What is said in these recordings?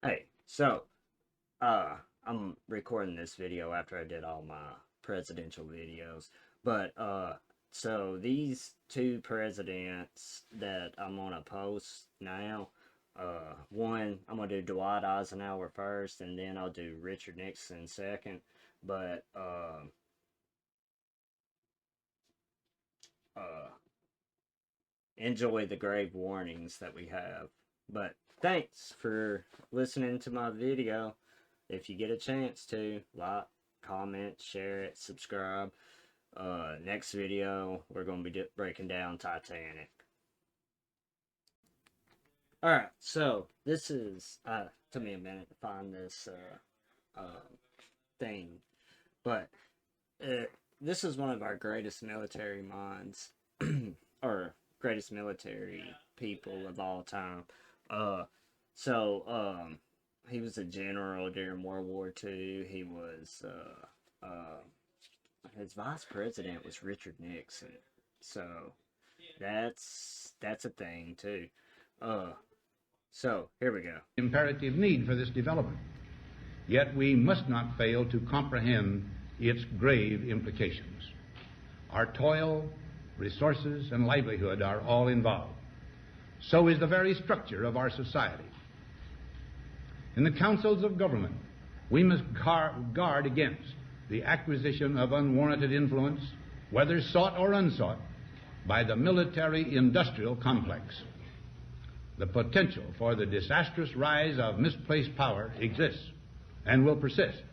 Hey, so I'm recording this video after I did all my presidential videos. But so these two presidents that I'm gonna post now, one I'm gonna do Dwight Eisenhower first, and then I'll do Richard Nixon second. But uh enjoy the grave warnings that we have. But thanks for listening to my video. If you get a chance to, like, comment, share it, subscribe. Next video, we're going to be breaking down Titanic. Alright, so this is, took me a minute to find this thing, but this is one of our greatest military minds, or greatest military people of all time. Uh, so, he was a general during World War II. He was, his vice president was Richard Nixon. So, that's a thing, too. Uh, so, here we go. Imperative need for this development. Yet we must not fail to comprehend its grave implications. Our toil, resources, and livelihood are all involved. So is the very structure of our society. In the councils of government, we must guard against the acquisition of unwarranted influence, whether sought or unsought, by the military-industrial complex. The potential for the disastrous rise of misplaced power exists and will persist.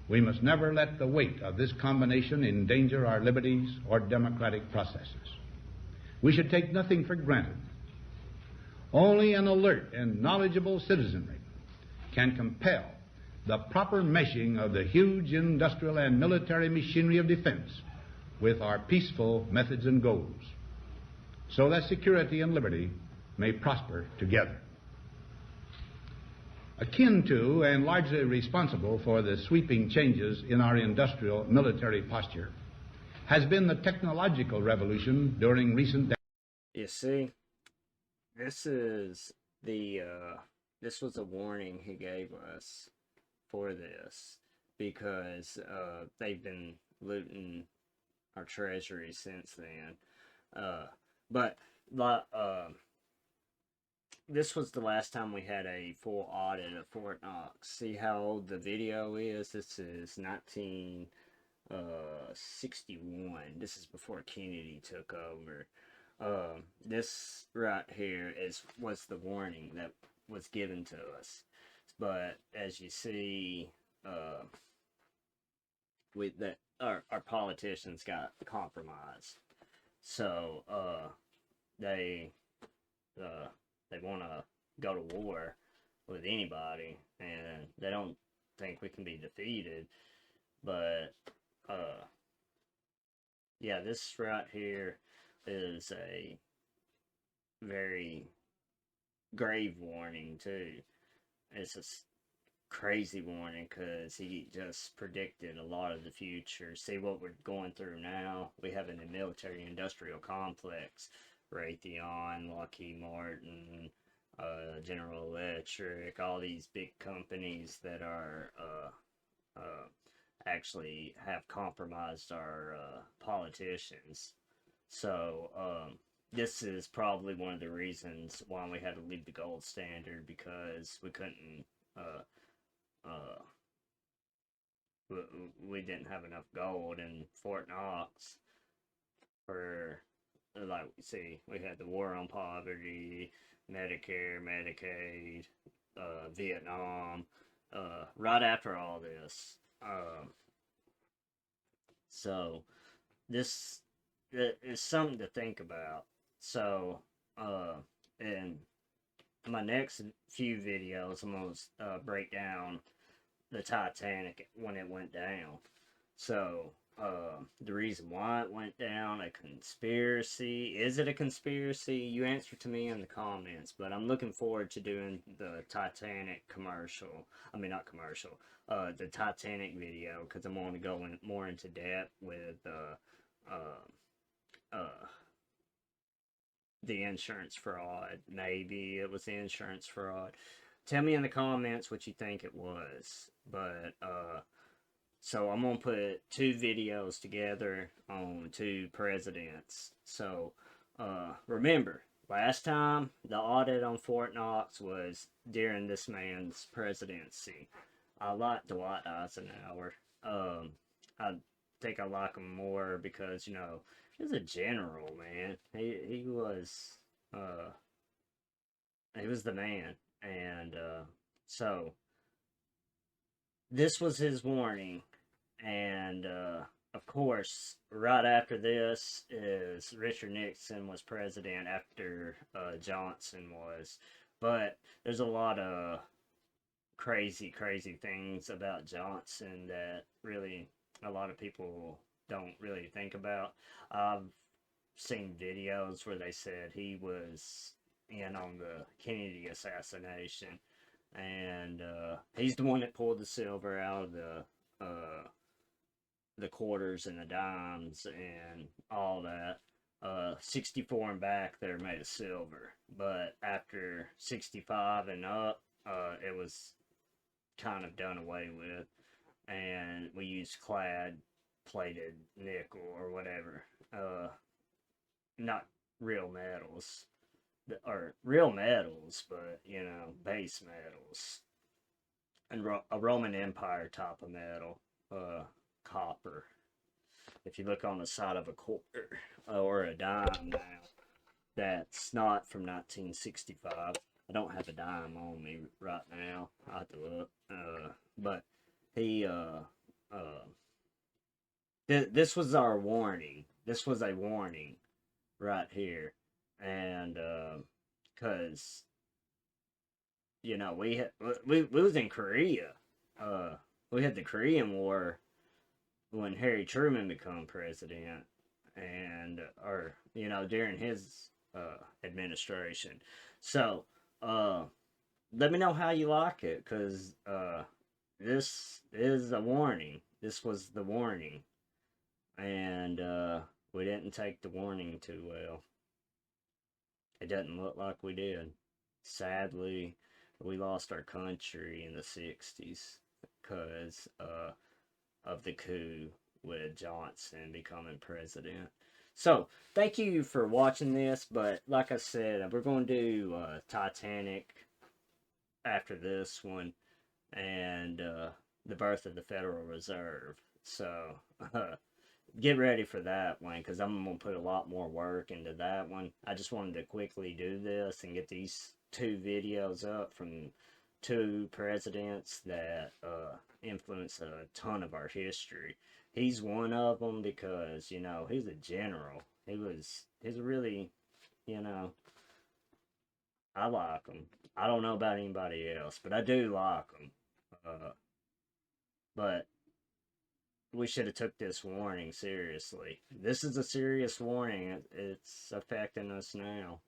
We must never let the weight of this combination endanger our liberties or democratic processes. We should take nothing for granted. Only an alert and knowledgeable citizenry can compel the proper meshing of the huge industrial and military machinery of defense with our peaceful methods and goals, so that security and liberty may prosper together. Akin to and largely responsible for the sweeping changes in our industrial military posture has been the technological revolution during recent decades. You see, this is this was a warning he gave us for this, because they've been looting our treasury since then. But this was the last time we had a full audit of Fort Knox. See how old the video is? This is 1961. This is before Kennedy took over. This right here was the warning that was given to us. But as you see, with that, our politicians got compromised. So they uh, they want to go to war with anybody, and they don't think we can be defeated. But yeah, this right here is a very grave warning too. It's a crazy warning because he just predicted a lot of the future. See what we're going through now? We have in the military industrial complex, Raytheon, Lockheed Martin, General Electric, all these big companies that are actually have compromised our politicians. So this is probably one of the reasons why we had to leave the gold standard, because we couldn't uh, uh, we didn't have enough gold in Fort Knox for, like, see, we had the war on poverty, Medicare, Medicaid, Vietnam, right after all this. So this is something to think about. So, in my next few videos, I'm going to break down the Titanic when it went down. So, the reason why it went down, a conspiracy. Is it a conspiracy? You answer to me in the comments, but I'm looking forward to doing the Titanic commercial. I mean, not commercial, the Titanic video, because I'm going to go more into depth with, uh, the insurance fraud. Maybe it was the insurance fraud. tell me in the comments what you think it was. But so I'm gonna put two videos together on two presidents. So remember, last time the audit on Fort Knox was during this man's presidency. I like Dwight Eisenhower. I think I like him more because, you know, he was a general, man. Uh he was the man. And so this was his warning. And of course, right after this is Richard Nixon was president after Johnson was. But there's a lot of crazy things about Johnson that really a lot of people don't really think about. I've seen videos where they said he was in on the Kennedy assassination, and he's the one that pulled the silver out of the quarters and the dimes and all that. 64 and back they're made of silver, but after 65 and up, it was kind of done away with, and we used clad plated nickel or whatever. Not real metals, or real metals, but you know, base metals, and a Roman Empire type of metal, copper. If you look on the side of a quarter or a dime now, that's not from 1965. I don't have a dime on me right now. I have to look. But he, this was our warning. This was a warning right here. And, cause, you know, we was in Korea. We had the Korean War when Harry Truman became president, and, or, you know, during his, administration. So, let me know how you like it, because this is a warning. This was the warning, and we didn't take the warning too well. It doesn't look like we did. Sadly, we lost our country in the 60s because of the coup with Johnson becoming president. So, thank you for watching this, but like I said, we're going to do Titanic after this one, and the birth of the Federal Reserve. So, get ready for that one, because I'm going to put a lot more work into that one. I just wanted to quickly do this and get these two videos up from two presidents that influenced a ton of our history. He's one of them because, you know, he's a general. He's really, you know, I like him. I don't know about anybody else, but I do like him. But we should have took this warning seriously. This is a serious warning. It's affecting us now.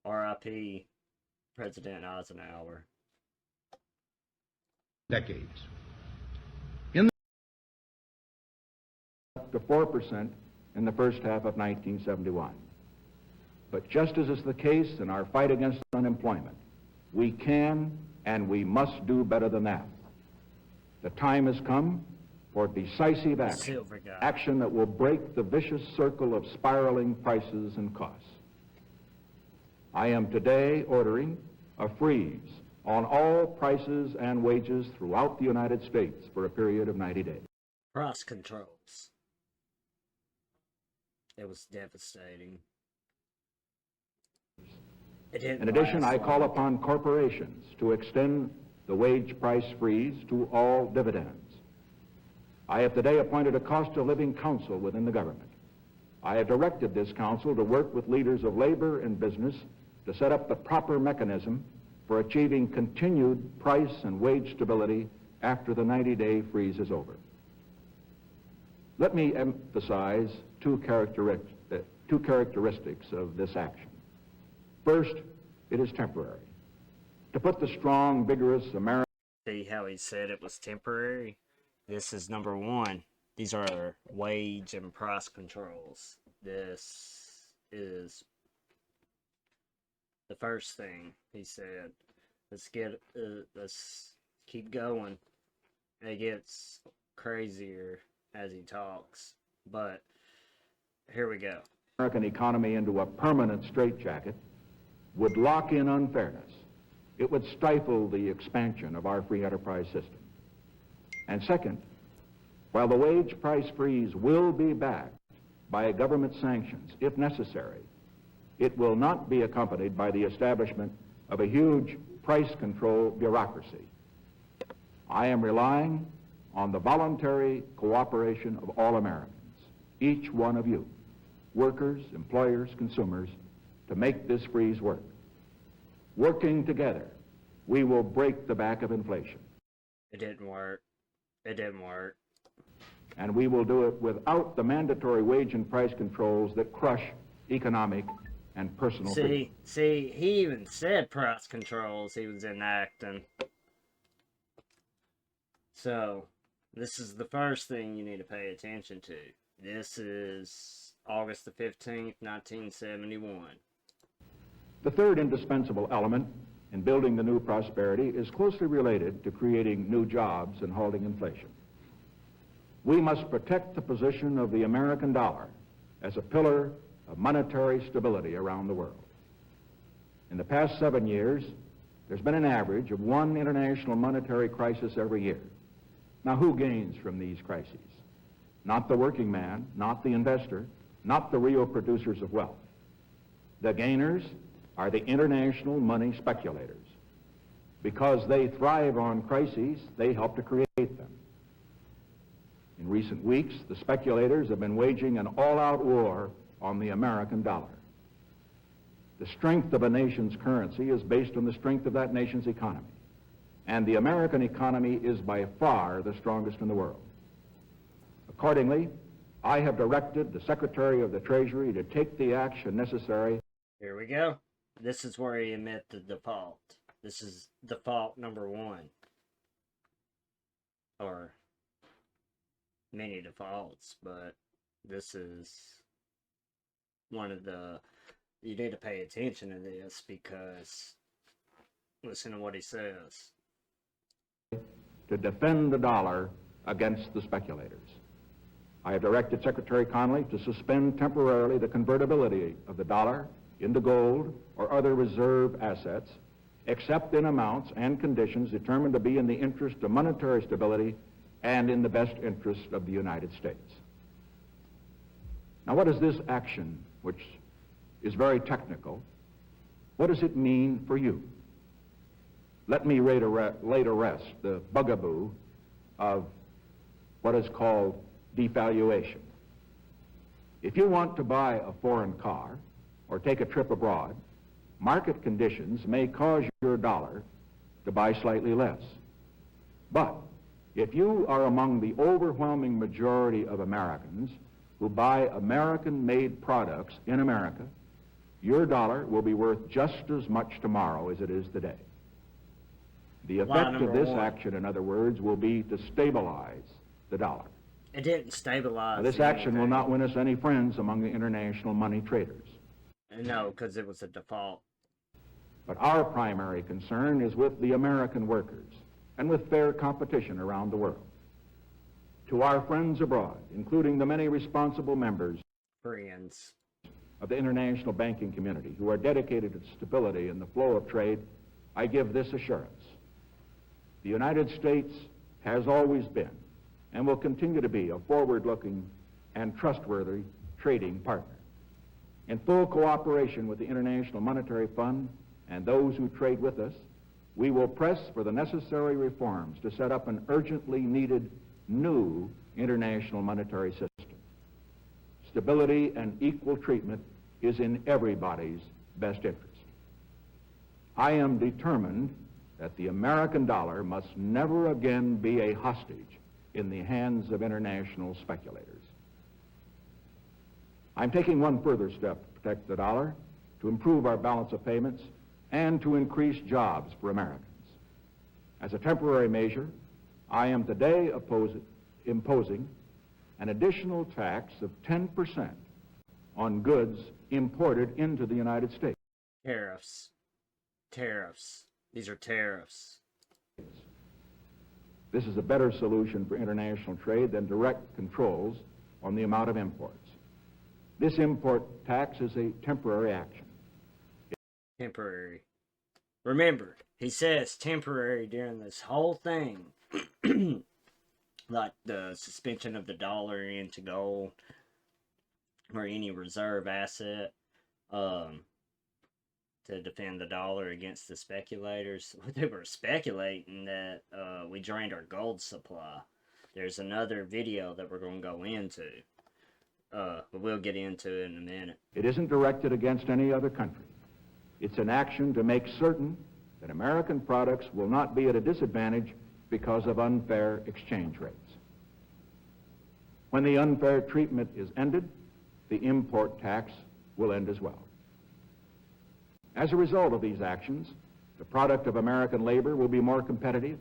R.I.P. President Eisenhower. Decades. To 4% in the first half of 1971. But just as is the case in our fight against unemployment, we can and we must do better than that. The time has come for decisive action, action that will break the vicious circle of spiraling prices and costs. I am today ordering a freeze on all prices and wages throughout the United States for a period of 90 days. Price controls. It was devastating. In addition, I call upon corporations to extend the wage price freeze to all dividends. I have today appointed a cost of living council within the government. I have directed this council to work with leaders of labor and business to set up the proper mechanism for achieving continued price and wage stability after the 90-day freeze is over. Let me emphasize two characteristics of this action. First, it is temporary. To put the strong, vigorous American... See how he said it was temporary? This is number one. These are wage and price controls. This is the first thing he said. Let's keep going. It gets crazier as he talks, but here we go. American economy into a permanent straitjacket would lock in unfairness. It would stifle the expansion of our free enterprise system. And second, while the wage price freeze will be backed by government sanctions, if necessary, it will not be accompanied by the establishment of a huge price control bureaucracy. I am relying on the voluntary cooperation of all Americans, each one of you, workers, employers, consumers, to make this freeze work. Working together, we will break the back of inflation. It didn't work. It didn't work. And we will do it without the mandatory wage and price controls that crush economic and personal freedom. See, he even said price controls he was enacting. So, this is the first thing you need to pay attention to. This is August the 15th, 1971. The third indispensable element in building the new prosperity is closely related to creating new jobs and halting inflation. We must protect the position of the American dollar as a pillar of monetary stability around the world. In the past 7 years, there's been an average of one international monetary crisis every year. Now, who gains from these crises? Not the working man, not the investor, not the real producers of wealth. The gainers are the international money speculators. Because they thrive on crises, they help to create them. In recent weeks, the speculators have been waging an all-out war on the American dollar. The strength of a nation's currency is based on the strength of that nation's economy. And the American economy is by far the strongest in the world. Accordingly, I have directed the Secretary of the Treasury to take the action necessary. Here we go. This is where he admit the default. This is default number 1. Or many defaults, but this is one of the... You need to pay attention to this because listen to what he says. To defend the dollar against the speculators. I have directed Secretary Connally to suspend temporarily the convertibility of the dollar into gold or other reserve assets, except in amounts and conditions determined to be in the interest of monetary stability and in the best interest of the United States. Now, what is this action, which is very technical, what does it mean for you? Let me lay to rest the bugaboo of what is called devaluation. If you want to buy a foreign car or take a trip abroad, market conditions may cause your dollar to buy slightly less. But if you are among the overwhelming majority of Americans who buy American-made products in America, your dollar will be worth just as much tomorrow as it is today. The effect of this action, in other words, will be to stabilize the dollar. It didn't stabilize. Now, this action will not win us any friends among the international money traders. No, because it was a default. But our primary concern is with the American workers and with fair competition around the world. To our friends abroad, including the many responsible members of the international banking community who are dedicated to stability and the flow of trade, I give this assurance. The United States has always been and will continue to be a forward-looking and trustworthy trading partner. In full cooperation with the International Monetary Fund and those who trade with us, we will press for the necessary reforms to set up an urgently needed new international monetary system. Stability and equal treatment is in everybody's best interest. I am determined that the American dollar must never again be a hostage in the hands of international speculators. I'm taking one further step to protect the dollar, to improve our balance of payments, and to increase jobs for Americans. As a temporary measure, I am today imposing an additional tax of 10% on goods imported into the United States. Tariffs. Tariffs. These are tariffs. This is a better solution for international trade than direct controls on the amount of imports. This import tax is a temporary action. Temporary. Remember, he says temporary during this whole thing. Like the suspension of the dollar into gold or any reserve asset to defend the dollar against the speculators. They were speculating that we drained our gold supply. There's another video that we're going to go into, but we'll get into it in a minute. It isn't directed against any other country. It's an action to make certain that American products will not be at a disadvantage because of unfair exchange rates. When the unfair treatment is ended, the import tax will end as well. As a result of these actions, the product of American labor will be more competitive,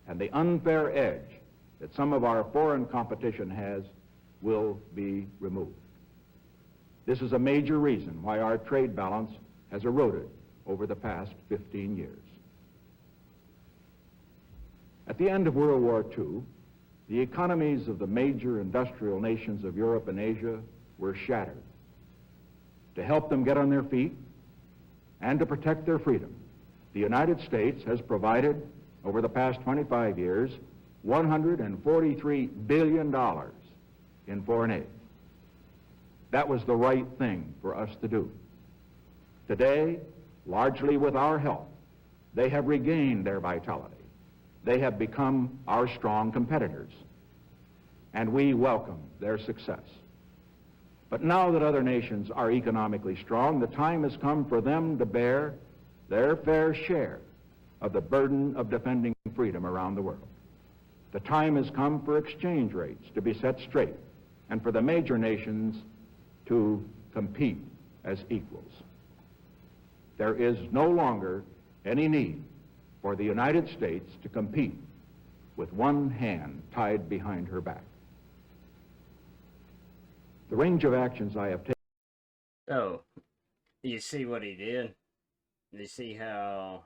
and the unfair edge that some of our foreign competition has will be removed. This is a major reason why our trade balance has eroded over the past 15 years. At the end of World War II, the economies of the major industrial nations of Europe and Asia were shattered. To help them get on their feet and to protect their freedom, the United States has provided, over the past 25 years, $143 billion in foreign aid. That was the right thing for us to do. Today, largely with our help, they have regained their vitality. They have become our strong competitors, and we welcome their success. But now that other nations are economically strong, the time has come for them to bear their fair share of the burden of defending freedom around the world. The time has come for exchange rates to be set straight and for the major nations to compete as equals. There is no longer any need for the United States to compete with one hand tied behind her back. The range of actions I have taken. So, you see what he did? You see how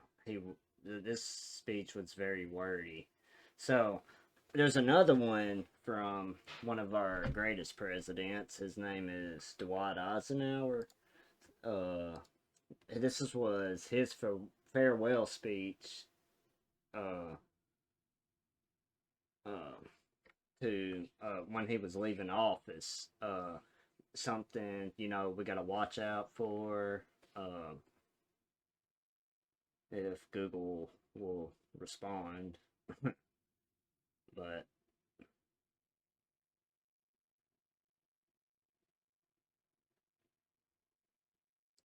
this speech was very wordy. So, there's another one from one of our greatest presidents. His name is Dwight Eisenhower. This was his farewell speech to when he was leaving office. Something, you know, we got to watch out for if Google will respond. But